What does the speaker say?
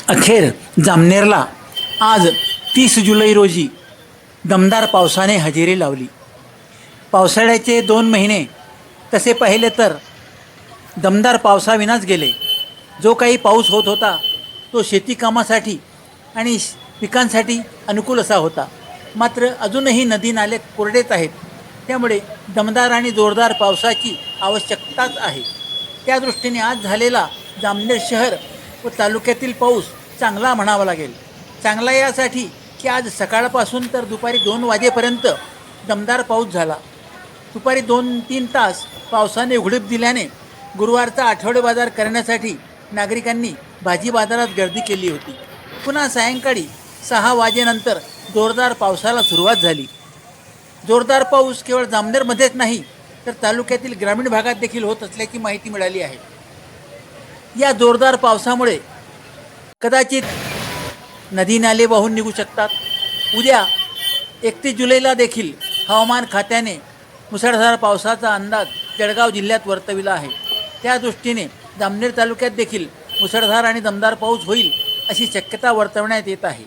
अखेर जामनेरला आज 30 जुलै रोजी दमदार पावसाने हजेरी लावली. पावसाळ्याचे 2 महिने तसे पाहिले तर दमदार पावसाविनाच गेले. जो काही पाऊस होत होता तो शेती कामासाठी आणि पिकांसाठी अनुकूल असा होता. मात्र अजूनही नदी नाले कोरडेच आहेत. त्यामुळे दमदार आणि जोरदार पावसाची आवश्यकताच आहे. त्या दृष्टीने आज झालेला जामनेर शहर व तालुक्यातील पाऊस चांगला म्हणावा लागेल. चांगला यासाठी की आज सकाळपासून तर दुपारी 2 वाजेपर्यंत दमदार पाऊस झाला. दुपारी 2-3 तास पावसाने उघडीप दिल्याने गुरुवारचा आठवडे बाजार करण्यासाठी नागरिकांनी भाजी बाजारात गर्दी केली होती. पुन्हा सायंकाळी 6 वाजेनंतर जोरदार पावसाला सुरुवात झाली. जोरदार पाऊस केवळ जामनेरमध्येच नाही तर तालुक्यातील ग्रामीण भागात देखील होत असल्याची माहिती मिळाली आहे. या जोरदार पावसामुळे कदाचित नदी नाले वाहून निघू शकतात. उद्या 31 जुलैला देखील हवामान खात्याने मुसळधार पावसाचा अंदाज जळगाव जिल्ह्यात वर्तविला आहे. त्या दृष्टीने जामनेर तालुक्यात देखील मुसळधार आणि दमदार पाऊस होईल अशी शक्यता वर्तवण्यात येत आहे.